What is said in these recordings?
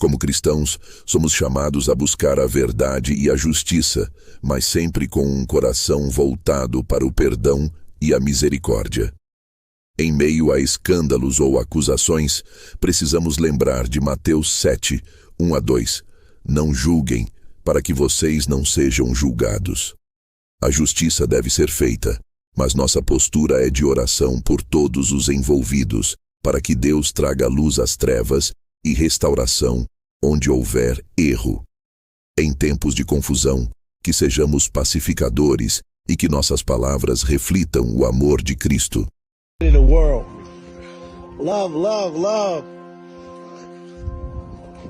Como cristãos, somos chamados a buscar a verdade e a justiça, mas sempre com um coração voltado para o perdão e a misericórdia. Em meio a escândalos ou acusações, precisamos lembrar de Mateus 7, 1 a 2. Não julguem, para que vocês não sejam julgados. A justiça deve ser feita, mas nossa postura é de oração por todos os envolvidos, para que Deus traga luz às trevas e restauração onde houver erro. Em tempos de confusão, que sejamos pacificadores e que nossas palavras reflitam o amor de Cristo. In the world. Love, love, love.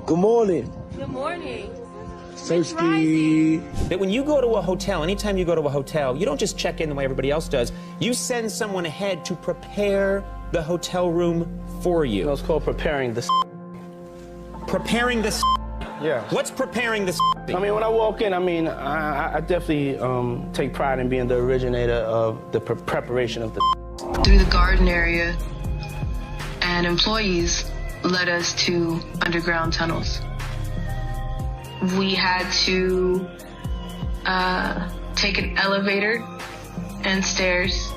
Good morning. Good morning. Sersky. That when you go to a hotel, anytime you go to a hotel, you don't just check in the way everybody else does. You send someone ahead to prepare the hotel room for you. It's called preparing the. Preparing the. Yeah. What's preparing the? I mean, when I walk in, I definitely take pride in being the originator of the preparation of the. Through the garden area, and employees led us to underground tunnels. We had to take an elevator and stairs.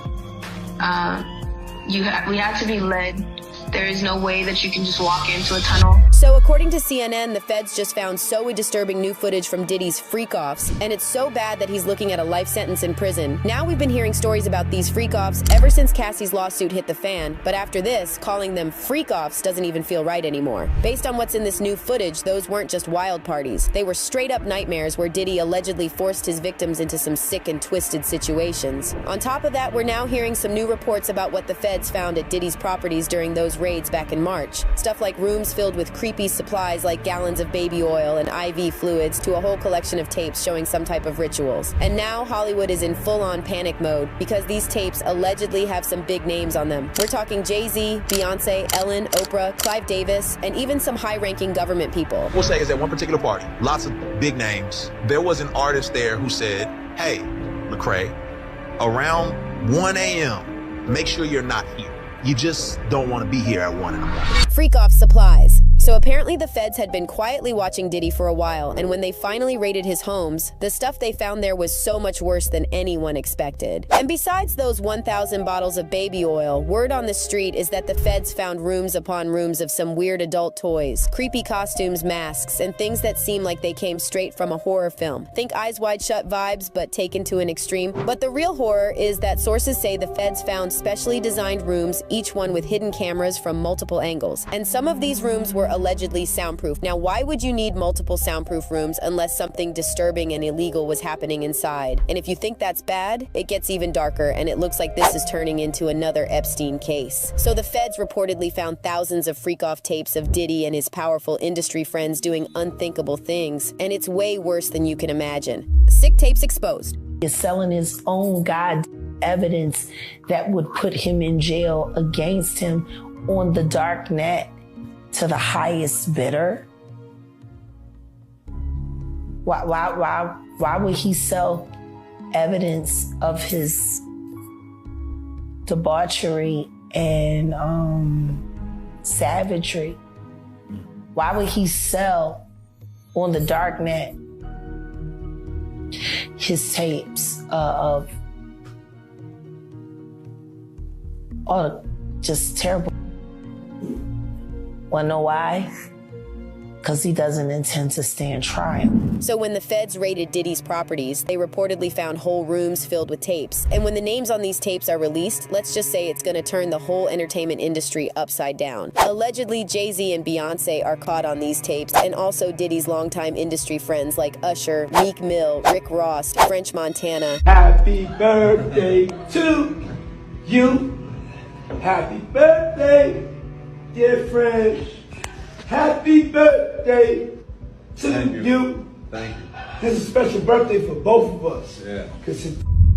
We had to be led. There is no way that you can just walk into a tunnel. So according to CNN, the feds just found so disturbing new footage from Diddy's freak-offs, and it's so bad that he's looking at a life sentence in prison. Now we've been hearing stories about these freak-offs ever since Cassie's lawsuit hit the fan, but after this, calling them freak-offs doesn't even feel right anymore. Based on what's in this new footage, those weren't just wild parties. They were straight-up nightmares where Diddy allegedly forced his victims into some sick and twisted situations. On top of that, we're now hearing some new reports about what the feds found at Diddy's properties during those raids back in March. Stuff like rooms filled with creepy supplies like gallons of baby oil and IV fluids to a whole collection of tapes showing some type of rituals. And now Hollywood is in full-on panic mode because these tapes allegedly have some big names on them. We're talking Jay-Z, Beyonce, Ellen, Oprah, Clive Davis, and even some high-ranking government people. We'll say is at one particular party, lots of big names. There was an artist there who said, hey, Lecrae, around 1 a.m., make sure you're not here. You just don't want to be here at 1 in the morning. Freak-off supplies. So apparently the feds had been quietly watching Diddy for a while, and when they finally raided his homes, the stuff they found there was so much worse than anyone expected. And besides those 1,000 bottles of baby oil, word on the street is that the feds found rooms upon rooms of some weird adult toys, creepy costumes, masks, and things that seem like they came straight from a horror film. Think Eyes Wide Shut vibes, but taken to an extreme. But the real horror is that sources say the feds found specially designed rooms, each one with hidden cameras from multiple angles. And some of these rooms were allegedly soundproof. Now, why would you need multiple soundproof rooms unless something disturbing and illegal was happening inside? And if you think that's bad, it gets even darker, and it looks like this is turning into another Epstein case. So the feds reportedly found thousands of freak-off tapes of Diddy and his powerful industry friends doing unthinkable things, and it's way worse than you can imagine. Sick tapes exposed. Is selling his own evidence that would put him in jail against him on the dark net to the highest bidder? Why would he sell evidence of his debauchery and savagery? Why would he sell on the dark net his tapes of all just terrible? Wanna know why? Because he doesn't intend to stand trial. So when the feds raided Diddy's properties, they reportedly found whole rooms filled with tapes. And when the names on these tapes are released, let's just say it's gonna turn the whole entertainment industry upside down. Allegedly, Jay-Z and Beyonce are caught on these tapes, and also Diddy's longtime industry friends like Usher, Meek Mill, Rick Ross, French Montana. Happy birthday to you. Happy birthday, dear friends. Happy birthday to you. Thank you. It's a special birthday for both of us. Yeah.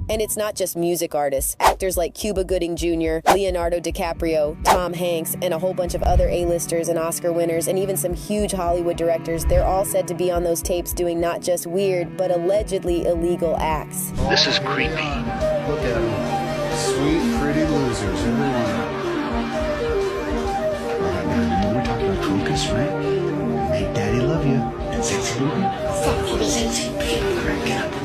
And it's not just music artists. Actors like Cuba Gooding Jr., Leonardo DiCaprio, Tom Hanks, and a whole bunch of other A-listers and Oscar winners, and even some huge Hollywood directors, they're all said to be on those tapes doing not just weird, but allegedly illegal acts. This is creepy. Look at them. Sweet, pretty losers, every one of them. We're talking about focus, right? Make that Daddy love you. Fuck you, Zinzi. Get up.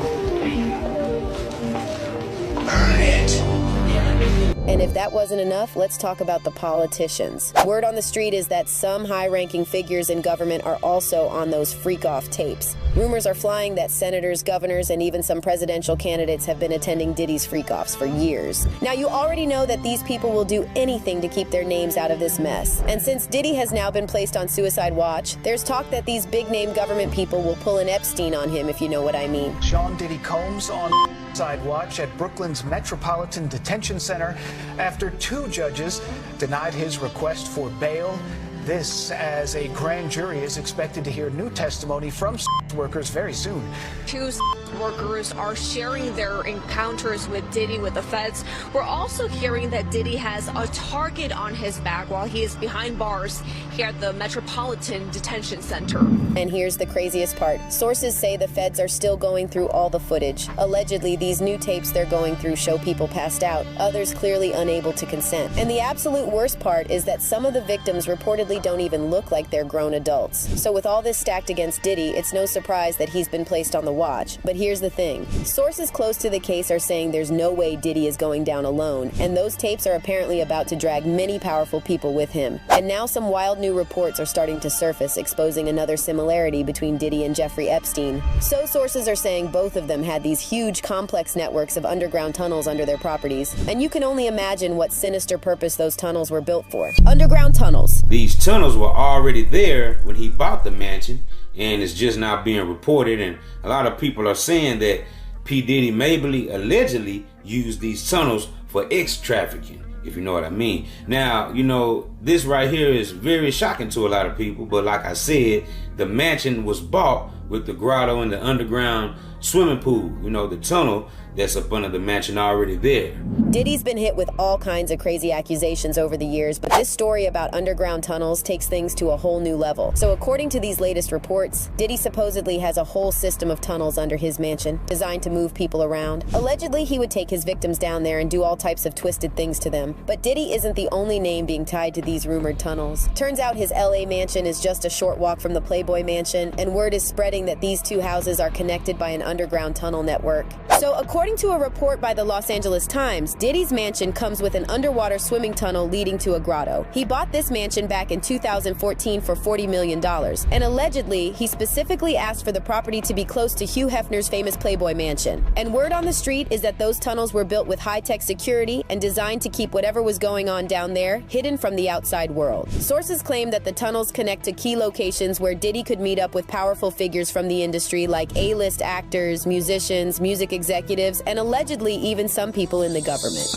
And if that wasn't enough, let's talk about the politicians. Word on the street is that some high-ranking figures in government are also on those freak-off tapes. Rumors are flying that senators, governors, and even some presidential candidates have been attending Diddy's freak-offs for years. Now, you already know that these people will do anything to keep their names out of this mess. And since Diddy has now been placed on suicide watch, there's talk that these big-name government people will pull an Epstein on him, if you know what I mean. Sean Diddy Combs on suicide watch at Brooklyn's Metropolitan Detention Center after 2 judges denied his request for bail. This as a grand jury is expected to hear new testimony from workers very soon. 2 workers are sharing their encounters with Diddy with the feds. We're also hearing that Diddy has a target on his back while he is behind bars here at the Metropolitan Detention Center. And here's the craziest part. Sources say the feds are still going through all the footage. Allegedly, these new tapes they're going through show people passed out, others clearly unable to consent. And the absolute worst part is that some of the victims reportedly don't even look like they're grown adults. So with all this stacked against Diddy, it's no surprise that he's been placed on the watch. But here's the thing. Sources close to the case are saying there's no way Diddy is going down alone, and those tapes are apparently about to drag many powerful people with him. And now some wild new reports are starting to surface, exposing another similarity between Diddy and Jeffrey Epstein. So sources are saying both of them had these huge, complex networks of underground tunnels under their properties, and you can only imagine what sinister purpose those tunnels were built for. Underground tunnels. These tunnels were already there when he bought the mansion, and it's just now being reported, and a lot of people are saying that P. Diddy maybe allegedly used these tunnels for trafficking, if you know what I mean. Now, you know, this right here is very shocking to a lot of people, but like I said, the mansion was bought with the grotto and the underground swimming pool, you know, the tunnel that's up under the mansion already there. Diddy's been hit with all kinds of crazy accusations over the years, but this story about underground tunnels takes things to a whole new level. So according to these latest reports, Diddy supposedly has a whole system of tunnels under his mansion, designed to move people around. Allegedly, he would take his victims down there and do all types of twisted things to them. But Diddy isn't the only name being tied to these rumored tunnels. Turns out his LA mansion is just a short walk from the Playboy mansion, and word is spreading that these 2 houses are connected by an underground tunnel network. So according to a report by the Los Angeles Times, Diddy's mansion comes with an underwater swimming tunnel leading to a grotto. He bought this mansion back in 2014 for $40 million, and allegedly, he specifically asked for the property to be close to Hugh Hefner's famous Playboy mansion. And word on the street is that those tunnels were built with high-tech security and designed to keep whatever was going on down there hidden from the outside world. Sources claim that the tunnels connect to key locations where Diddy could meet up with powerful figures from the industry like A-list actors, musicians, music executives, and allegedly even some people in the government.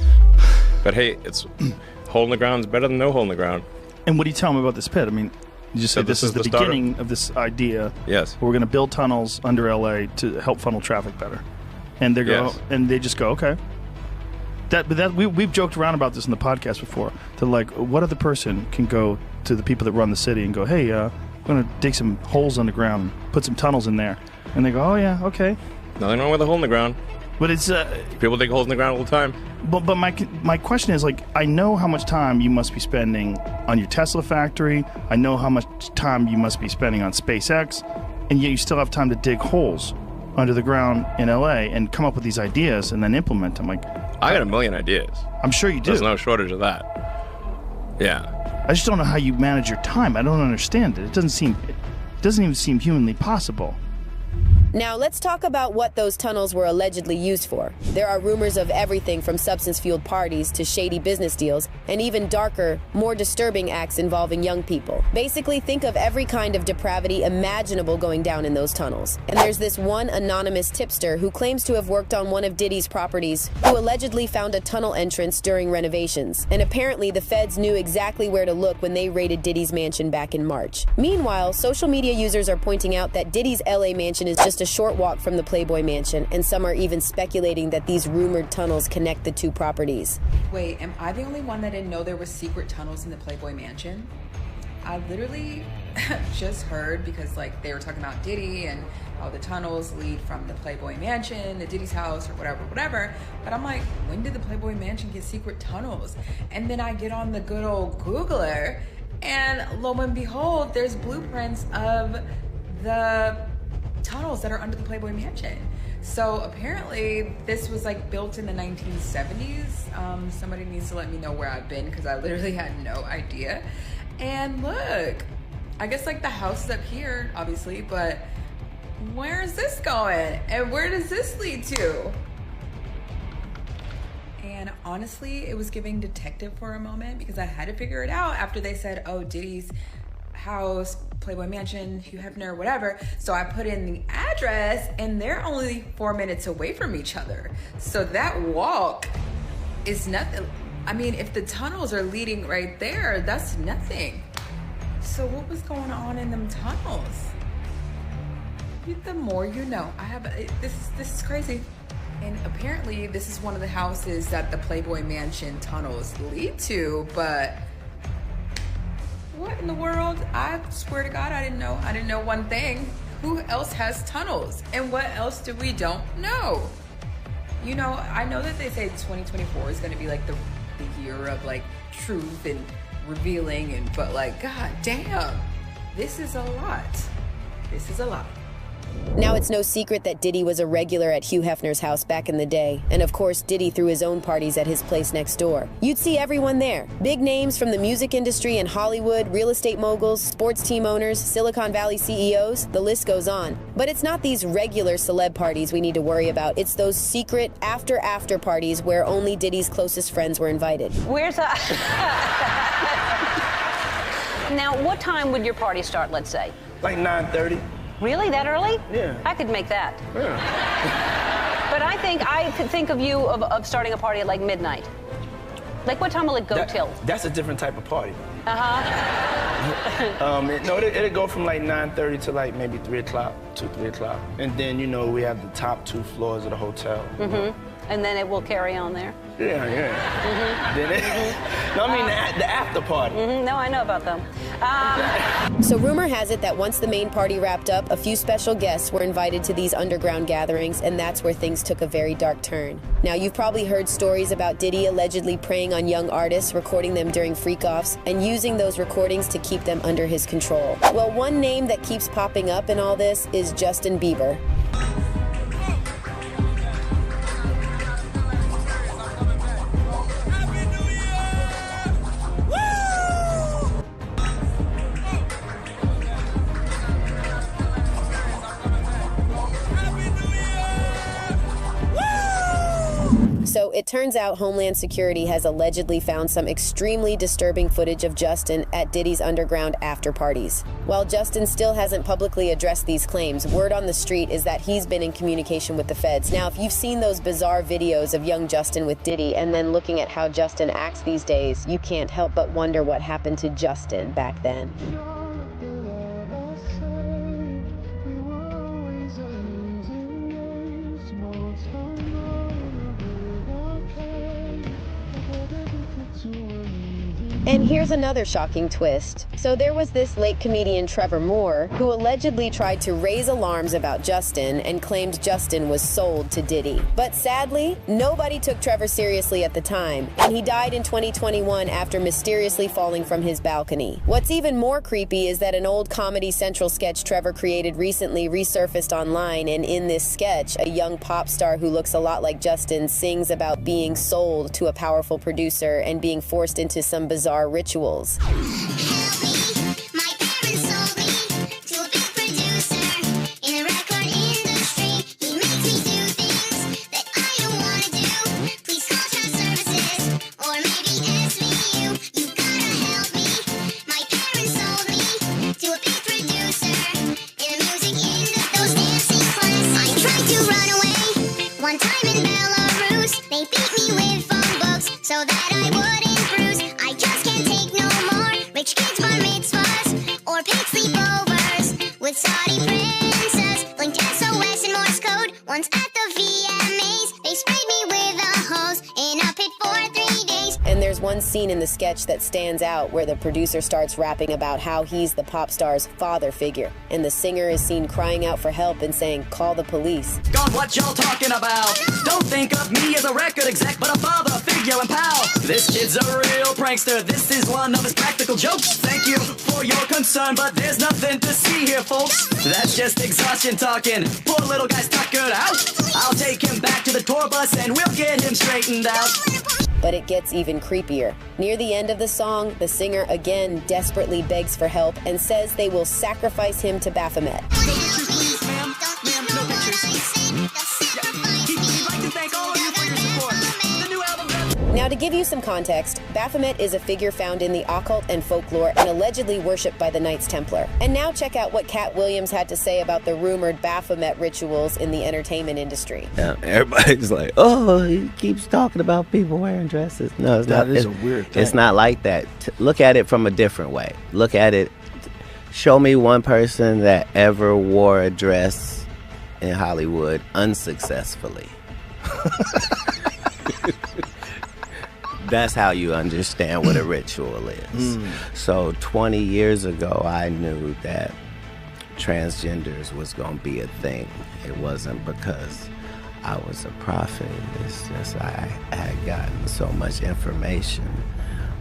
But hey, it's hole in the ground is better than no hole in the ground. And what do you tell them about this pit? I mean, you just said this is the beginning of this idea. Yes. Where we're going to build tunnels under LA to help funnel traffic better. And they go, and they just go, okay. We've joked around about this in the podcast before. That like, what other person can go to the people that run the city and go, hey, I'm going to dig some holes underground, put some tunnels in there, and they go, oh yeah, okay. Nothing wrong with a hole in the ground. But it's people dig holes in the ground all the time. But my question is, like, I know how much time you must be spending on your Tesla factory. I know how much time you must be spending on SpaceX, and yet you still have time to dig holes under the ground in LA and come up with these ideas and then implement them. Like, I got a million ideas. I'm sure you do. There's no shortage of that. Yeah. I just don't know how you manage your time. I don't understand it. It doesn't even seem humanly possible. Now, let's talk about what those tunnels were allegedly used for. There are rumors of everything from substance-fueled parties to shady business deals, and even darker, more disturbing acts involving young people. Basically, think of every kind of depravity imaginable going down in those tunnels. And there's this one anonymous tipster who claims to have worked on one of Diddy's properties, who allegedly found a tunnel entrance during renovations. And apparently, the feds knew exactly where to look when they raided Diddy's mansion back in March. Meanwhile, social media users are pointing out that Diddy's LA mansion is just a short walk from the Playboy mansion, and some are even speculating that these rumored tunnels connect the 2 properties. Wait, am I the only one that didn't know there were secret tunnels in the Playboy mansion? I literally just heard because like they were talking about Diddy and how the tunnels lead from the Playboy mansion to Diddy's house or whatever. But I'm like, when did the Playboy mansion get secret tunnels? And then I get on the good old Googler And lo and behold, there's blueprints of the tunnels that are under the Playboy Mansion. So apparently this was like built in the 1970s. Somebody needs to let me know where I've been because I literally had no idea. And look, I guess like the house is up here, obviously, but where is this going? And where does this lead to? And honestly, it was giving detective for a moment because I had to figure it out after they said, oh, Diddy's house, Playboy Mansion, Hugh Hefner, whatever. So I put in the address and they're only 4 minutes away from each other. So that walk is nothing. I mean, if the tunnels are leading right there, that's nothing. So what was going on in them tunnels? The more you know. This is crazy. And apparently this is one of the houses that the Playboy Mansion tunnels lead to, but what in the world? I swear to God, I didn't know. I didn't know one thing. Who else has tunnels? And what else do we don't know? You know, I know that they say 2024 is gonna be like the year of like truth and revealing, but like, God damn, this is a lot. This is a lot. Now it's no secret that Diddy was a regular at Hugh Hefner's house back in the day, and of course Diddy threw his own parties at his place next door. You'd see everyone there. Big names from the music industry and Hollywood, real estate moguls, sports team owners, Silicon Valley CEOs, the list goes on. But it's not these regular celeb parties we need to worry about, it's those secret after parties where only Diddy's closest friends were invited. Where's a... Now, what time would your party start, let's say? Like 9:30. Really? That early? Yeah. I could make that. Yeah. But I could think of you of starting a party at like midnight. Like what time will it go till? That's a different type of party. Uh-huh. No, it'll go from like 9:30 to like maybe 3 o'clock, 3 o'clock. And then, you know, we have the top 2 floors of the hotel. Mm-hmm. And then it will carry on there. Yeah. Mm-hmm. Then no, I mean the after party. Mm-hmm. No, I know about them. So rumor has it that once the main party wrapped up, a few special guests were invited to these underground gatherings, and that's where things took a very dark turn. Now, you've probably heard stories about Diddy allegedly preying on young artists, recording them during freak-offs, and using those recordings to keep them under his control. Well, one name that keeps popping up in all this is Justin Bieber. So it turns out Homeland Security has allegedly found some extremely disturbing footage of Justin at Diddy's underground after parties. While Justin still hasn't publicly addressed these claims, word on the street is that he's been in communication with the feds. Now, if you've seen those bizarre videos of young Justin with Diddy and then looking at how Justin acts these days, you can't help but wonder what happened to Justin back then. And here's another shocking twist. So there was this late comedian Trevor Moore who allegedly tried to raise alarms about Justin and claimed Justin was sold to Diddy. But sadly, nobody took Trevor seriously at the time, and he died in 2021 after mysteriously falling from his balcony. What's even more creepy is that an old Comedy Central sketch Trevor created recently resurfaced online, and in this sketch, a young pop star who looks a lot like Justin sings about being sold to a powerful producer and being forced into some bizarre rituals. scene in the sketch that stands out where the producer starts rapping about how he's the pop star's father figure, and the singer is seen crying out for help and saying, "Call the police." God, what y'all talking about? Don't think of me as a record exec, but a father figure and pal. This kid's a real prankster. This is one of his practical jokes. Thank you for your concern, but there's nothing to see here, folks. That's just exhaustion talking. Poor little guy's tuckered out. I'll take him back to the tour bus and we'll get him straightened out. But it gets even creepier. Near the end of the song, the singer again desperately begs for help and says they will sacrifice him to Baphomet. No pictures, please, ma'am. Ma'am, no pictures. He'd like to thank all of you for your support. The new album. Now, to give you some context, Baphomet is a figure found in the occult and folklore and allegedly worshipped by the Knights Templar. And now check out what Cat Williams had to say about the rumored Baphomet rituals in the entertainment industry. Everybody's like, oh, he keeps talking about people wearing dresses. No, it's not. That is a weird thing. It's not like that. Look at it from a different way. Look at it. Show me one person that ever wore a dress in Hollywood unsuccessfully. That's how you understand what a ritual is. So 20 years ago, I knew that transgenders was going to be a thing. It wasn't because I was a prophet. It's just I had gotten so much information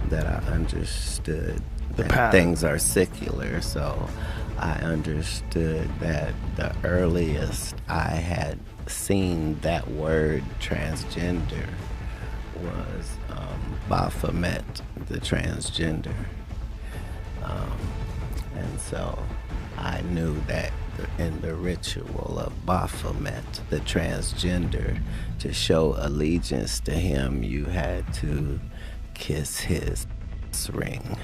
that I understood that things are secular. So I understood that the earliest I had seen that word transgender was Baphomet, the transgender. And so I knew that in the ritual of Baphomet, the transgender, to show allegiance to him, you had to kiss his ring.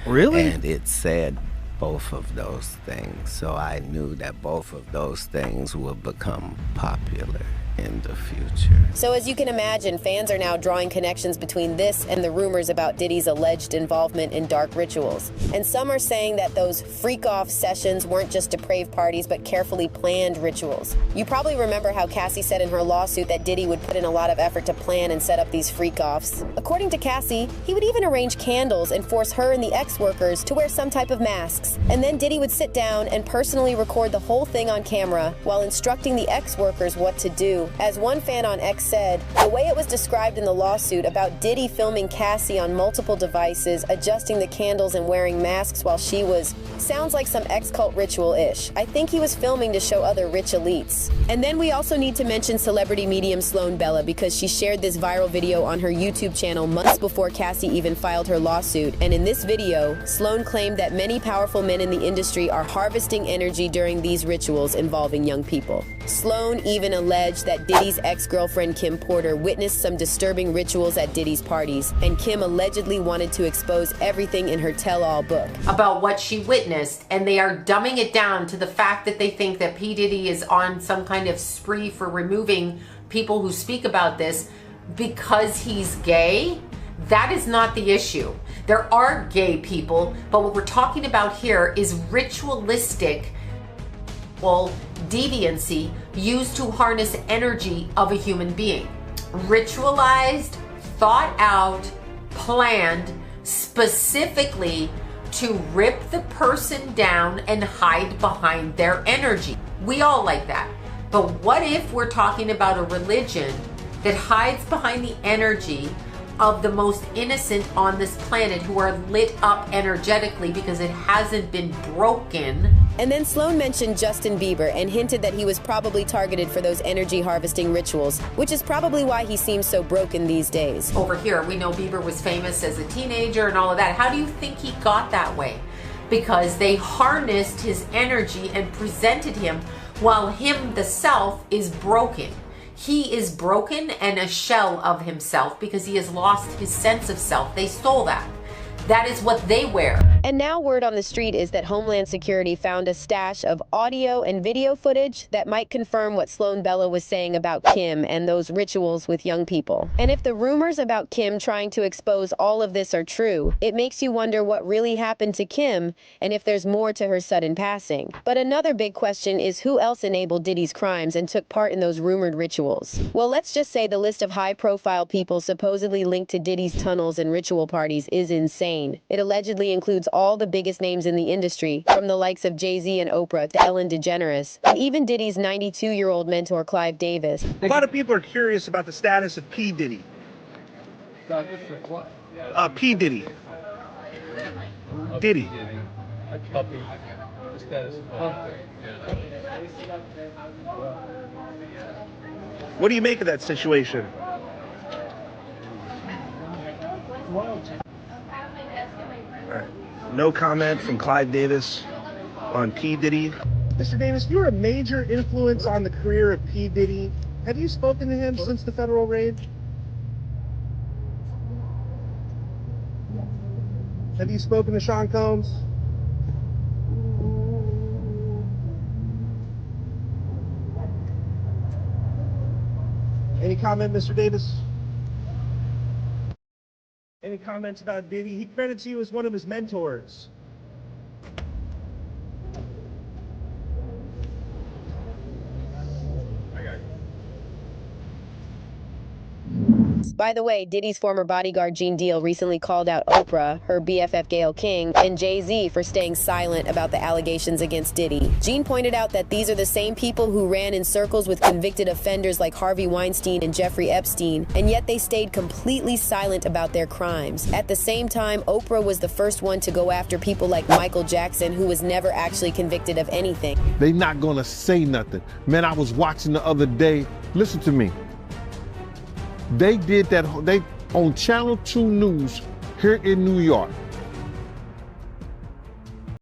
Really? And it said both of those things. So I knew that both of those things would become popular in the future. So as you can imagine, fans are now drawing connections between this and the rumors about Diddy's alleged involvement in dark rituals. And some are saying that those freak-off sessions weren't just depraved parties, but carefully planned rituals. You probably remember how Cassie said in her lawsuit that Diddy would put in a lot of effort to plan and set up these freak-offs. According to Cassie, he would even arrange candles and force her and the ex-workers to wear some type of masks. And then Diddy would sit down and personally record the whole thing on camera while instructing the ex-workers what to do. As one fan on X said, the way it was described in the lawsuit about Diddy filming Cassie on multiple devices, adjusting the candles and wearing masks while she was, sounds like some ex-cult ritual-ish. I think he was filming to show other rich elites. And then we also need to mention celebrity medium Sloan Bella, because she shared this viral video on her YouTube channel months before Cassie even filed her lawsuit. And in this video, Sloan claimed that many powerful men in the industry are harvesting energy during these rituals involving young people. Sloan even alleged that Diddy's ex-girlfriend Kim Porter witnessed some disturbing rituals at Diddy's parties, and Kim allegedly wanted to expose everything in her tell-all book about what she witnessed, and they are dumbing it down to the fact that they think that P. Diddy is on some kind of spree for removing people who speak about this because he's gay. That is not the issue. There are gay people, but what we're talking about here is ritualistic deviancy used to harness energy of a human being. Ritualized, thought out, planned specifically to rip the person down and hide behind their energy. We all like that. But what if we're talking about a religion that hides behind the energy of the most innocent on this planet, who are lit up energetically because it hasn't been broken? And then Sloan mentioned Justin Bieber and hinted that he was probably targeted for those energy harvesting rituals, which is probably why he seems so broken these days. Over here, we know Bieber was famous as a teenager and all of that. How do you think he got that way? Because they harnessed his energy and presented him while him, the self, is broken. He is broken and a shell of himself because he has lost his sense of self. They stole that. That is what they wear. And now word on the street is that Homeland Security found a stash of audio and video footage that might confirm what Sloan Bella was saying about Kim and those rituals with young people. And if the rumors about Kim trying to expose all of this are true, it makes you wonder what really happened to Kim and if there's more to her sudden passing. But another big question is who else enabled Diddy's crimes and took part in those rumored rituals? Well, let's just say the list of high-profile people supposedly linked to Diddy's tunnels and ritual parties is insane. It allegedly includes all the biggest names in the industry, from the likes of Jay-Z and Oprah to Ellen DeGeneres, and even Diddy's 92-year-old mentor Clive Davis. A lot of people are curious about the status of P. Diddy. P. Diddy. Diddy. What do you make of that situation? Right. No comment from Clive Davis on P. Diddy. Mr. Davis, you're a major influence on the career of P. Diddy. Have you spoken to him since the federal raid? Have you spoken to Sean Combs? Any comment, Mr. Davis? Any comments about Diddy? He credits you as one of his mentors. By the way, Diddy's former bodyguard Gene Deal recently called out Oprah, her BFF Gayle King, and Jay-Z for staying silent about the allegations against Diddy. Gene pointed out that these are the same people who ran in circles with convicted offenders like Harvey Weinstein and Jeffrey Epstein, and yet they stayed completely silent about their crimes. At the same time, Oprah was the first one to go after people like Michael Jackson, who was never actually convicted of anything. They not gonna say nothing. Man, I was watching the other day. Listen to me. They did that, they on Channel 2 News here in New York.